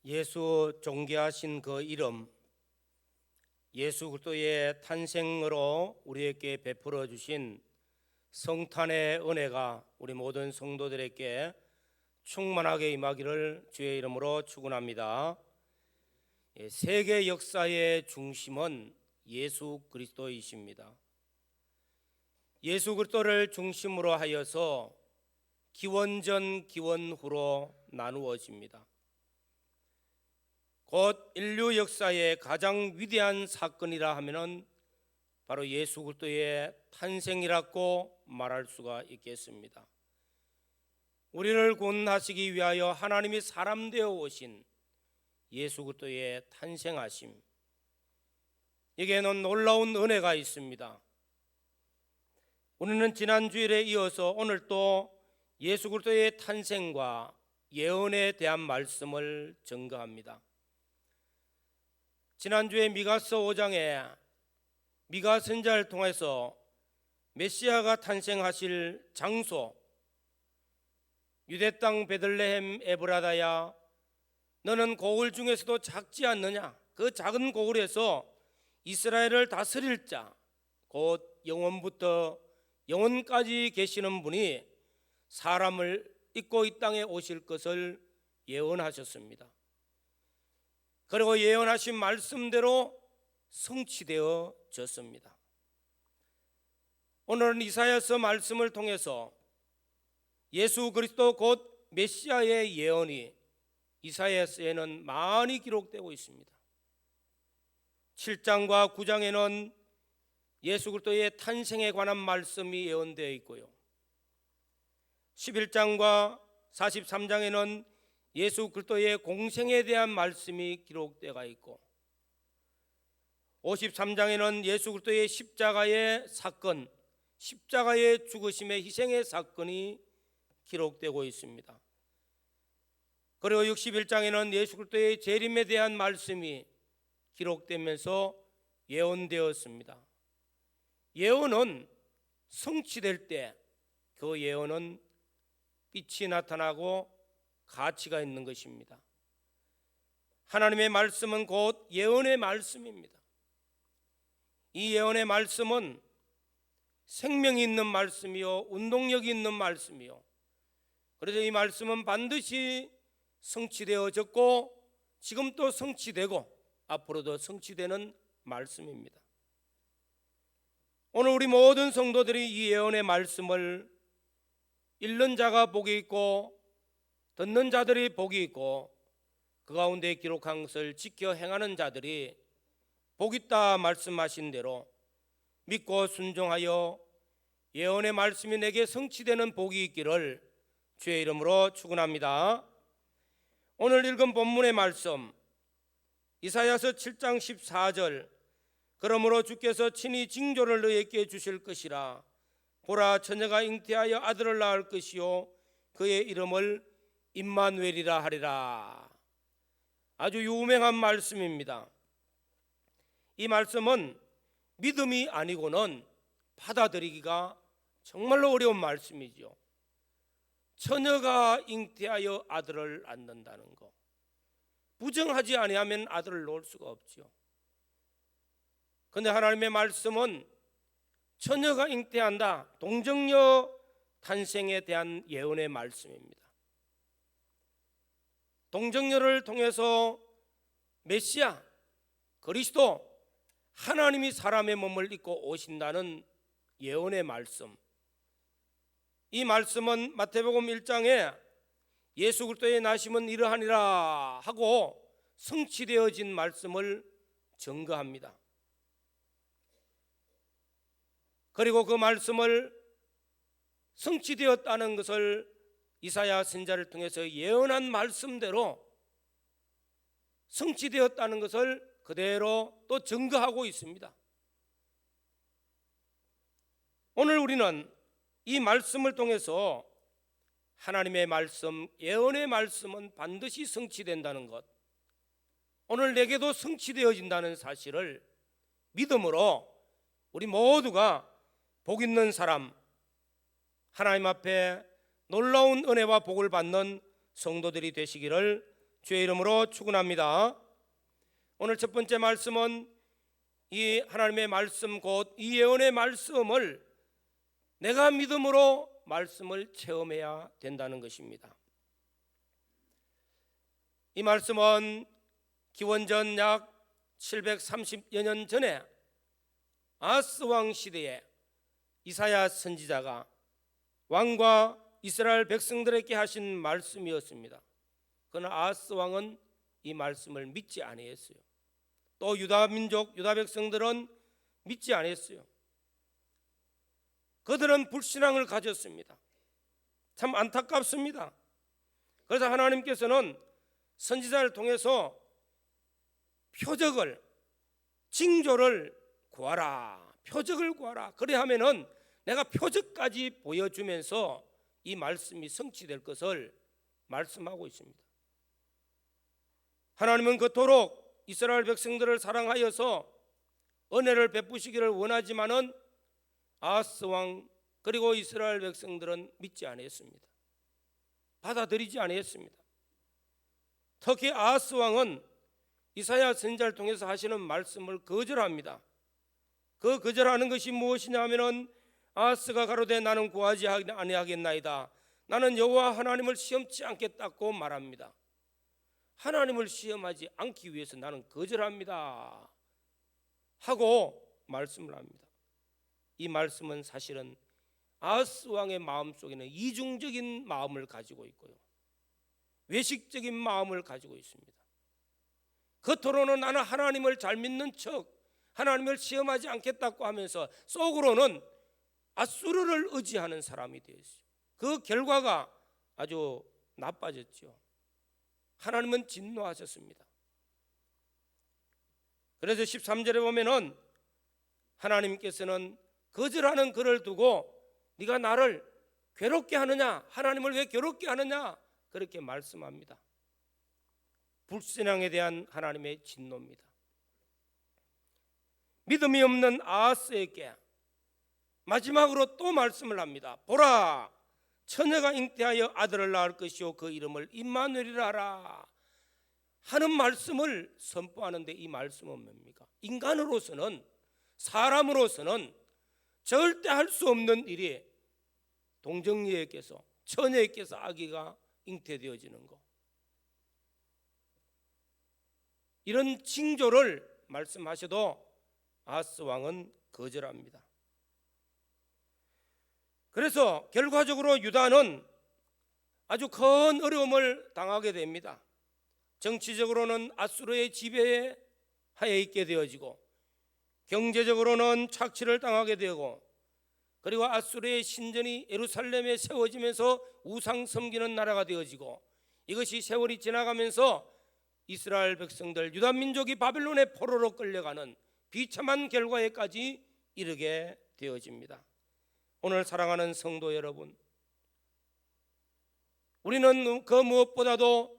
예수 존귀하신 그 이름, 예수 그리스도의 탄생으로 우리에게 베풀어 주신 성탄의 은혜가 우리 모든 성도들에게 충만하게 임하기를 주의 이름으로 축원합니다. 세계 역사의 중심은 예수 그리스도이십니다. 예수 그리스도를 중심으로 하여서 기원전 기원후로 나누어집니다. 곧 인류 역사의 가장 위대한 사건이라 하면은 바로 예수 그리스도의 탄생이라고 말할 수가 있겠습니다. 우리를 구원하시기 위하여 하나님이 사람 되어 오신 예수 그리스도의 탄생하심, 여기에는 놀라운 은혜가 있습니다. 우리는 지난 주일에 이어서 오늘 또 예수 그리스도의 탄생과 예언에 대한 말씀을 증거합니다. 지난주에 미가서 5장에 미가 선지자를 통해서 메시아가 탄생하실 장소, 유대 땅 베들레헴 에브라다야, 너는 고을 중에서도 작지 않느냐? 그 작은 고을에서 이스라엘을 다스릴 자, 곧 영원부터 영원까지 계시는 분이 사람을 입고 이 땅에 오실 것을 예언하셨습니다. 그리고 예언하신 말씀대로 성취되어졌습니다. 오늘은 이사야서 말씀을 통해서 예수 그리스도 곧 메시아의 예언이 이사야서에는 많이 기록되고 있습니다. 7장과 9장에는 예수 그리스도의 탄생에 관한 말씀이 예언되어 있고요. 11장과 43장에는 예수 그리스도의 공생에 대한 말씀이 기록되어 있고, 53장에는 예수 그리스도의 십자가의 사건, 십자가의 죽으심의 희생의 사건이 기록되고 있습니다. 그리고 61장에는 예수 그리스도의 재림에 대한 말씀이 기록되면서 예언되었습니다. 예언은 성취될 때 그 예언은 빛이 나타나고 가치가 있는 것입니다. 하나님의 말씀은 곧 예언의 말씀입니다. 이 예언의 말씀은 생명이 있는 말씀이요, 운동력이 있는 말씀이요, 그래서 이 말씀은 반드시 성취되어졌고 지금 또 성취되고 앞으로도 성취되는 말씀입니다. 오늘 우리 모든 성도들이 이 예언의 말씀을 읽는 자가 복이 있고 듣는 자들이 복이 있고 그 가운데 기록한 것을 지켜 행하는 자들이 복 있다 말씀하신 대로 믿고 순종하여 예언의 말씀이 내게 성취되는 복이 있기를 주의 이름으로 축원합니다. 오늘 읽은 본문의 말씀 이사야서 7장 14절, 그러므로 주께서 친히 징조를 너희에게 주실 것이라. 보라, 처녀가 잉태하여 아들을 낳을 것이요 그의 이름을 임마누엘이라 하리라. 아주 유명한 말씀입니다. 이 말씀은 믿음이 아니고는 받아들이기가 정말로 어려운 말씀이죠. 처녀가 잉태하여 아들을 낳는다는 것, 부정하지 아니하면 아들을 낳을 수가 없죠. 그런데 하나님의 말씀은 처녀가 잉태한다, 동정녀 탄생에 대한 예언의 말씀입니다. 동정녀를 통해서 메시아 그리스도 하나님이 사람의 몸을 입고 오신다는 예언의 말씀, 이 말씀은 마태복음 1장에 예수 그리스도의 나심은 이러하니라 하고 성취되어진 말씀을 증거합니다. 그리고 그 말씀을 성취되었다는 것을 이사야 선지자를 통해서 예언한 말씀대로 성취되었다는 것을 그대로 또 증거하고 있습니다. 오늘 우리는 이 말씀을 통해서 하나님의 말씀, 예언의 말씀은 반드시 성취된다는 것, 오늘 내게도 성취되어진다는 사실을 믿음으로 우리 모두가 복 있는 사람, 하나님 앞에 놀라운 은혜와 복을 받는 성도들이 되시기를 주의 이름으로 축원합니다. 오늘 첫 번째 말씀은 이 하나님의 말씀 곧 이 예언의 말씀을 내가 믿음으로 말씀을 체험해야 된다는 것입니다. 이 말씀은 기원전 약 730여 년 전에 아하스 왕 시대에 이사야 선지자가 왕과 이스라엘 백성들에게 하신 말씀이었습니다. 그러나 아하스 왕은 이 말씀을 믿지 아니했어요. 또 유다 민족, 유다 백성들은 믿지 아니했어요. 그들은 불신앙을 가졌습니다. 참 안타깝습니다. 그래서 하나님께서는 선지자를 통해서 표적을, 징조를 구하라, 표적을 구하라. 그래 하면은 내가 표적까지 보여주면서 이 말씀이 성취될 것을 말씀하고 있습니다. 하나님은 그토록 이스라엘 백성들을 사랑하여서 은혜를 베푸시기를 원하지만은 아하스 왕 그리고 이스라엘 백성들은 믿지 아니했습니다. 받아들이지 아니했습니다. 특히 아하스 왕은 이사야 선지자를 통해서 하시는 말씀을 거절합니다. 그 거절하는 것이 무엇이냐 하면은 아하스가 가로되 나는 구하지 아니하겠나이다. 나는 여호와 하나님을 시험치 않겠다고 말합니다. 하나님을 시험하지 않기 위해서 나는 거절합니다 하고 말씀을 합니다. 이 말씀은 사실은 아하스 왕의 마음속에는 이중적인 마음을 가지고 있고요, 외식적인 마음을 가지고 있습니다. 겉으로는 나는 하나님을 잘 믿는 척, 하나님을 시험하지 않겠다고 하면서 속으로는 아수르를 의지하는 사람이 되었어요. 그 결과가 아주 나빠졌죠. 하나님은 진노하셨습니다. 그래서 13절에 보면은 하나님께서는 거절하는 그를 두고 네가 나를 괴롭게 하느냐, 하나님을 왜 괴롭게 하느냐 그렇게 말씀합니다. 불신앙에 대한 하나님의 진노입니다. 믿음이 없는 아하스에게 마지막으로 또 말씀을 합니다. 보라, 처녀가 잉태하여 아들을 낳을 것이요 그 이름을 임마누엘이라 하라 하는 말씀을 선포하는데, 이 말씀은 뭡니까? 인간으로서는, 사람으로서는 절대 할 수 없는 일이 동정녀에게서, 처녀에게서 아기가 잉태되어지는 것, 이런 징조를 말씀하셔도 아하스 왕은 거절합니다. 그래서 결과적으로 유다는 아주 큰 어려움을 당하게 됩니다. 정치적으로는 아수르의 지배에 하에 있게 되어지고, 경제적으로는 착취를 당하게 되고, 그리고 아수르의 신전이 예루살렘에 세워지면서 우상 섬기는 나라가 되어지고, 이것이 세월이 지나가면서 이스라엘 백성들, 유다 민족이 바벨론의 포로로 끌려가는 비참한 결과에까지 이르게 되어집니다. 오늘 사랑하는 성도 여러분, 우리는 그 무엇보다도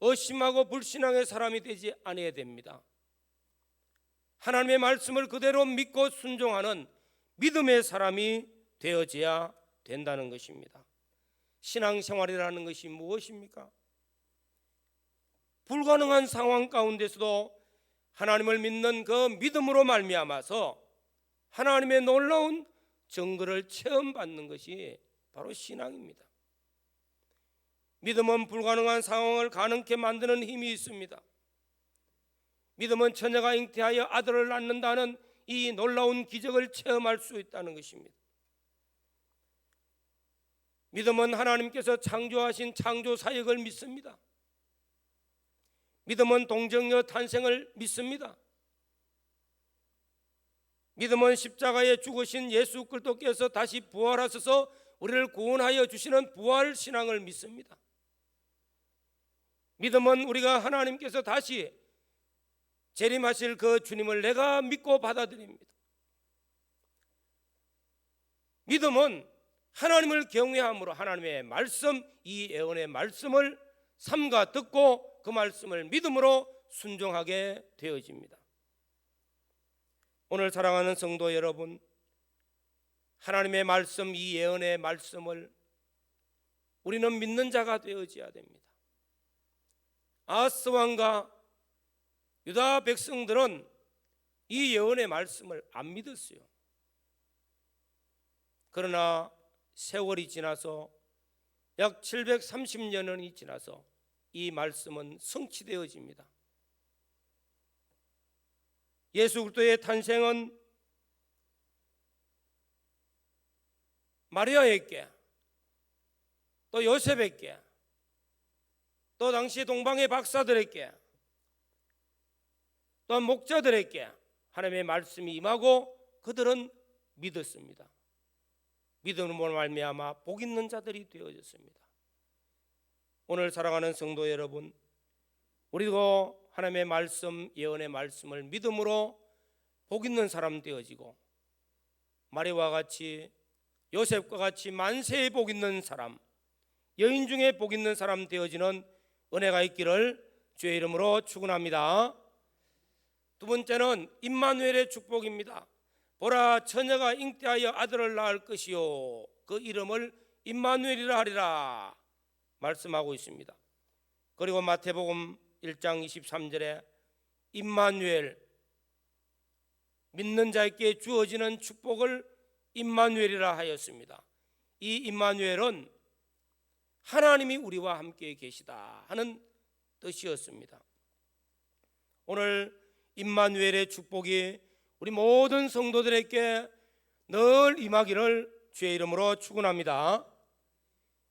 의심하고 불신앙의 사람이 되지 않아야 됩니다. 하나님의 말씀을 그대로 믿고 순종하는 믿음의 사람이 되어져야 된다는 것입니다. 신앙생활이라는 것이 무엇입니까? 불가능한 상황 가운데서도 하나님을 믿는 그 믿음으로 말미암아서 하나님의 놀라운 증거를 체험받는 것이 바로 신앙입니다. 믿음은 불가능한 상황을 가능케 만드는 힘이 있습니다. 믿음은 처녀가 잉태하여 아들을 낳는다는 이 놀라운 기적을 체험할 수 있다는 것입니다. 믿음은 하나님께서 창조하신 창조 사역을 믿습니다. 믿음은 동정녀 탄생을 믿습니다. 믿음은 십자가에 죽으신 예수 그리스도께서 다시 부활하셔서 우리를 구원하여 주시는 부활 신앙을 믿습니다. 믿음은 우리가 하나님께서 다시 재림하실 그 주님을 내가 믿고 받아들입니다. 믿음은 하나님을 경외함으로 하나님의 말씀, 이 예언의 말씀을 삼가 듣고 그 말씀을 믿음으로 순종하게 되어집니다. 오늘 사랑하는 성도 여러분, 하나님의 말씀, 이 예언의 말씀을 우리는 믿는 자가 되어져야 됩니다. 아하스 왕과 유다 백성들은 이 예언의 말씀을 안 믿었어요. 그러나 세월이 지나서 약 730년이 지나서 이 말씀은 성취되어집니다. 예수 그리스도의 탄생은 마리아에게, 또 요셉에게, 또 당시 동방의 박사들에게, 또 목자들에게 하나님의 말씀이 임하고 그들은 믿었습니다. 믿음으로 말미암아 복 있는 자들이 되어졌습니다. 오늘 사랑하는 성도 여러분, 우리도 하나님의 말씀, 예언의 말씀을 믿음으로 복 있는 사람 되어지고 마리아와 같이, 요셉과 같이 만세의 복 있는 사람, 여인 중에 복 있는 사람 되어지는 은혜가 있기를 주의 이름으로 축원합니다. 두 번째는 임마누엘의 축복입니다. 보라, 처녀가 잉태하여 아들을 낳을 것이요 그 이름을 임마누엘이라 하리라 말씀하고 있습니다. 그리고 마태복음 1장 23절에 임마누엘, 믿는 자에게 주어지는 축복을 임마누엘이라 하였습니다. 이 임마누엘은 하나님이 우리와 함께 계시다 하는 뜻이었습니다. 오늘 임마누엘의 축복이 우리 모든 성도들에게 늘 임하기를 주의 이름으로 축원합니다.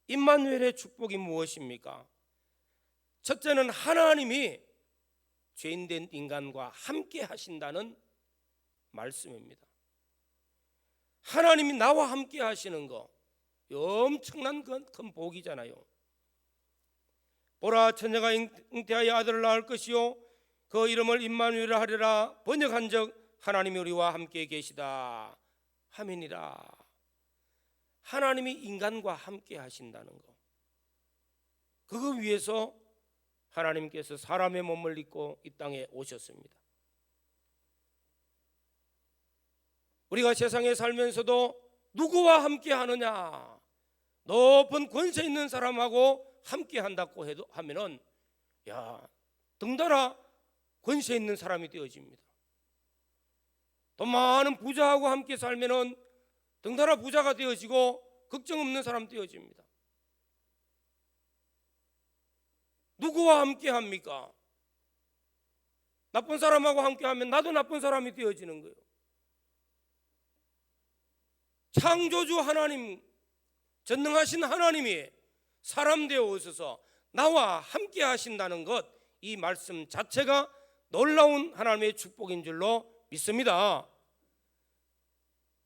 임마누엘의 축복이 무엇입니까? 첫째는 하나님이 죄인된 인간과 함께 하신다는 말씀입니다. 하나님이 나와 함께 하시는 거 엄청난 큰 복이잖아요. 보라, 처녀가 잉태하여 아들을 낳을 것이요 그 이름을 임마누엘이라 하리라. 번역한 적 하나님이 우리와 함께 계시다 하민이라. 하나님이 인간과 함께 하신다는 거, 그거 위해서 하나님께서 사람의 몸을 입고 이 땅에 오셨습니다. 우리가 세상에 살면서도 누구와 함께 하느냐? 높은 권세 있는 사람하고 함께 한다고 해도 하면은 덩달아 권세 있는 사람이 되어집니다. 돈 많은 부자하고 함께 살면은 덩달아 부자가 되어지고 걱정 없는 사람 되어집니다. 누구와 함께 합니까? 나쁜 사람하고 함께 하면 나도 나쁜 사람이 되어지는 거예요. 창조주 하나님, 전능하신 하나님이 사람 되어 오셔서 나와 함께 하신다는 것, 이 말씀 자체가 놀라운 하나님의 축복인 줄로 믿습니다.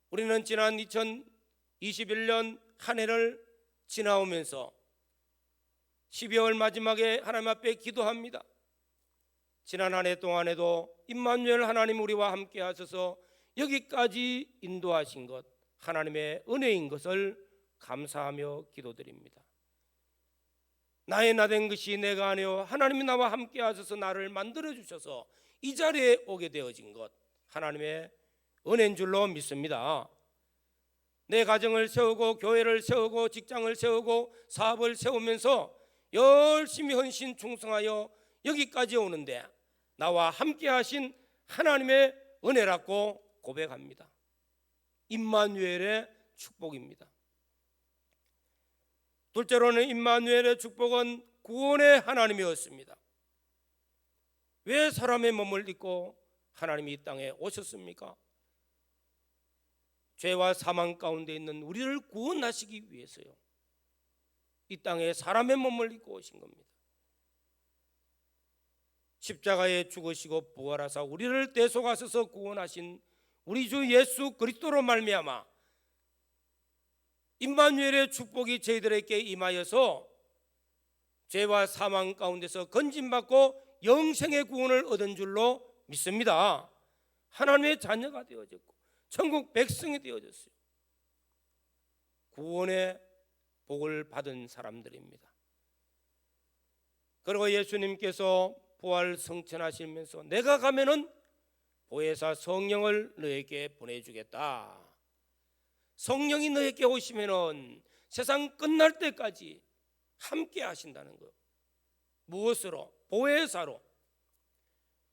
우리는 지난 2021년 한 해를 지나오면서 12월 마지막에 하나님 앞에 기도합니다. 지난 한 해 동안에도 임마누엘 하나님 우리와 함께 하셔서 여기까지 인도하신 것, 하나님의 은혜인 것을 감사하며 기도드립니다. 나의 나된 것이 내가 아니요 하나님이 나와 함께 하셔서 나를 만들어 주셔서 이 자리에 오게 되어진 것, 하나님의 은혜인 줄로 믿습니다. 내 가정을 세우고 교회를 세우고 직장을 세우고 사업을 세우면서 열심히 헌신 충성하여 여기까지 오는데 나와 함께 하신 하나님의 은혜라고 고백합니다. 임마누엘의 축복입니다. 둘째로는 임마누엘의 축복은 구원의 하나님이었습니다. 왜 사람의 몸을 입고 하나님이 이 땅에 오셨습니까? 죄와 사망 가운데 있는 우리를 구원하시기 위해서요. 이 땅에 사람의 몸을 입고 오신 겁니다. 십자가에 죽으시고 부활하사 우리를 대속하셔서 구원하신 우리 주 예수 그리스도로 말미암아 임마누엘의 축복이 저희들에게 임하여서 죄와 사망 가운데서 건진받고 영생의 구원을 얻은 줄로 믿습니다. 하나님의 자녀가 되어졌고 천국 백성이 되어졌어요. 구원의 복을 받은 사람들입니다. 그리고 예수님께서 부활 성천하시면서 내가 가면은 보혜사 성령을 너에게 보내주겠다. 성령이 너에게 오시면은 세상 끝날 때까지 함께 하신다는 것. 무엇으로? 보혜사로.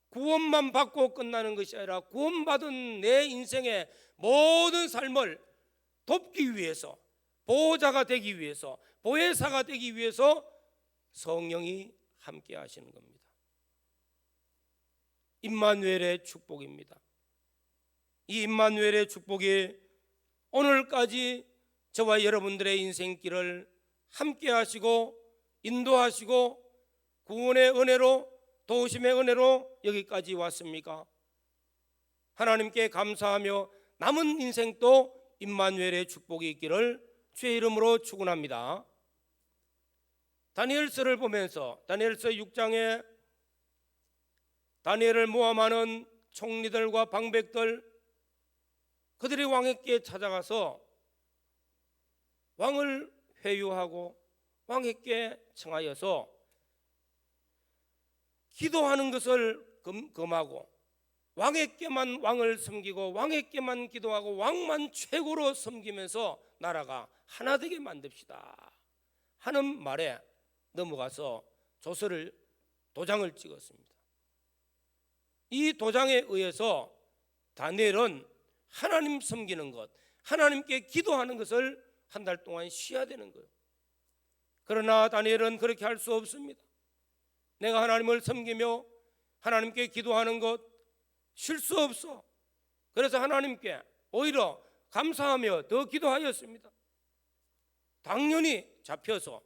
구원만 받고 끝나는 것이 아니라 구원받은 내 인생의 모든 삶을 돕기 위해서, 보호자가 되기 위해서, 보혜사가 되기 위해서 성령이 함께 하시는 겁니다. 임마누엘의 축복입니다. 이 임마누엘의 축복이 오늘까지 저와 여러분들의 인생길을 함께 하시고 인도하시고 구원의 은혜로, 도우심의 은혜로 여기까지 왔습니까? 하나님께 감사하며 남은 인생도 임마누엘의 축복이 있기를 주의 이름으로 축원합니다. 다니엘서를 보면서 다니엘서 6장에 다니엘을 모함하는 총리들과 방백들, 그들이 왕에게 찾아가서 왕을 회유하고 왕에게 청하여서 기도하는 것을 금하고 왕에게만 왕을 섬기고 왕에게만 기도하고 왕만 최고로 섬기면서 나라가 하나 되게 만듭시다 하는 말에 넘어가서 도장을 찍었습니다. 이 도장에 의해서 다니엘은 하나님 섬기는 것, 하나님께 기도하는 것을 한 달 동안 쉬어야 되는 거예요. 그러나 다니엘은 그렇게 할 수 없습니다. 내가 하나님을 섬기며 하나님께 기도하는 것 쉴 수 없어. 그래서 하나님께 오히려 감사하며 더 기도하였습니다. 당연히 잡혀서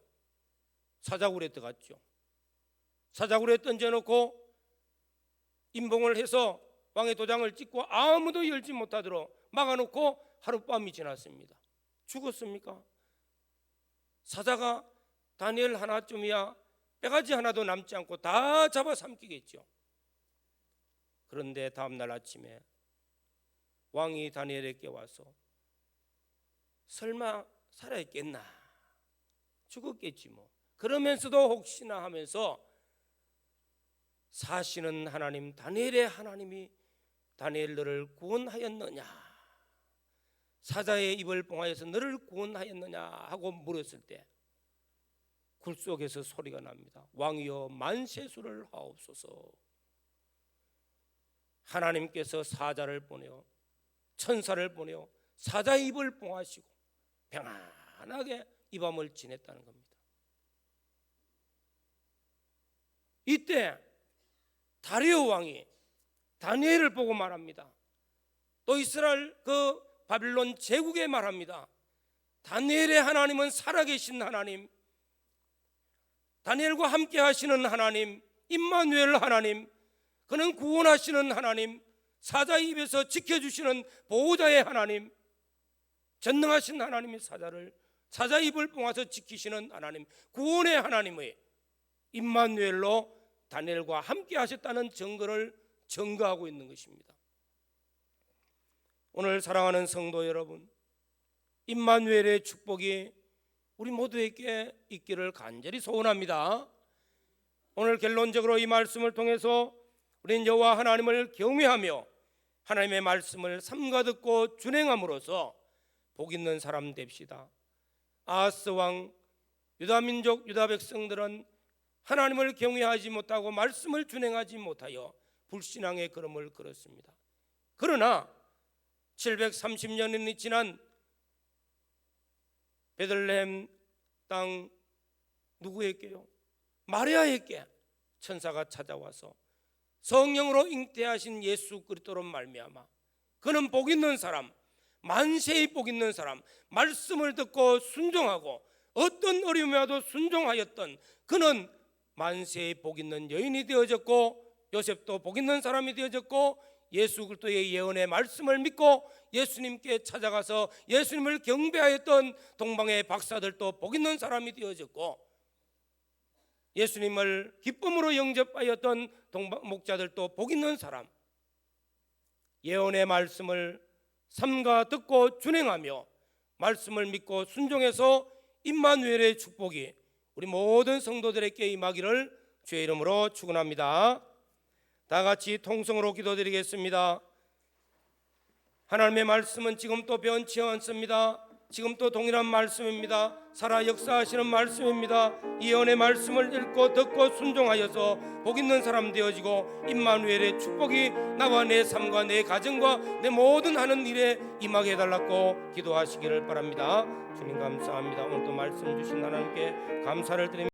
사자굴에 들어갔죠. 사자굴에 던져놓고 임봉을 해서 왕의 도장을 찍고 아무도 열지 못하도록 막아놓고 하룻밤이 지났습니다. 죽었습니까? 사자가 다니엘 하나쯤이야 뼈가지 하나도 남지 않고 다 잡아 삼키겠죠. 그런데 다음날 아침에 왕이 다니엘에게 와서 설마 살아있겠나, 죽었겠지 뭐, 그러면서도 혹시나 하면서 사시는 하나님, 다니엘의 하나님이 다니엘 너를 구원하였느냐, 사자의 입을 봉하여서 너를 구원하였느냐 하고 물었을 때 굴 속에서 소리가 납니다. 왕이여 만세수를 하옵소서. 하나님께서 사자를 보내어, 천사를 보내어 사자의 입을 봉하시고 평안하게 이 밤을 지냈다는 겁니다. 이때 다리오 왕이 다니엘을 보고 말합니다. 또 이스라엘 그 바빌론 제국에 말합니다. 다니엘의 하나님은 살아계신 하나님, 다니엘과 함께 하시는 하나님, 임마누엘 하나님, 그는 구원하시는 하나님, 사자의 입에서 지켜주시는 보호자의 하나님, 전능하신 하나님이 사자의 입을 봉하서 지키시는 하나님, 구원의 하나님의 임마누엘로 다니엘과 함께 하셨다는 증거를 증거하고 있는 것입니다. 오늘 사랑하는 성도 여러분, 임마누엘의 축복이 우리 모두에게 있기를 간절히 소원합니다. 오늘 결론적으로 이 말씀을 통해서 우리는 여호와 하나님을 경외하며 하나님의 말씀을 삼가 듣고 준행함으로써 복 있는 사람 됩시다. 아하스 왕, 유다 민족, 유다 백성들은 하나님을 경외하지 못하고 말씀을 준행하지 못하여 불신앙의 걸음을 걸었습니다. 그러나 730년이 지난 베들레헴 땅 누구에게요? 마리아에게 천사가 찾아와서 성령으로 잉태하신 예수 그리스도로 말미암아 그는 복 있는 사람, 만세히 복 있는 사람, 말씀을 듣고 순종하고 어떤 어려움이 와도 순종하였던 그는 만세히 복 있는 여인이 되어졌고, 요셉도 복 있는 사람이 되어졌고, 예수 그리스도의 예언의 말씀을 믿고 예수님께 찾아가서 예수님을 경배하였던 동방의 박사들도 복 있는 사람이 되어졌고, 예수님을 기쁨으로 영접하였던 동방 목자들도 복 있는 사람, 예언의 말씀을 삼가 듣고 준행하며 말씀을 믿고 순종해서 임마누엘의 축복이 우리 모든 성도들에게 임하기를 주의 이름으로 축원합니다. 다 같이 통성으로 기도드리겠습니다. 하나님의 말씀은 지금 또 변치 않습니다. 지금 또 동일한 말씀입니다. 살아 역사하시는 말씀입니다. 이 예언의 말씀을 읽고 듣고 순종하여서 복 있는 사람 되어지고 임마누엘의 축복이 나와 내 삶과 내 가정과 내 모든 하는 일에 임하게 해달라고 기도하시기를 바랍니다. 주님 감사합니다. 오늘도 말씀 주신 하나님께 감사를 드립니다.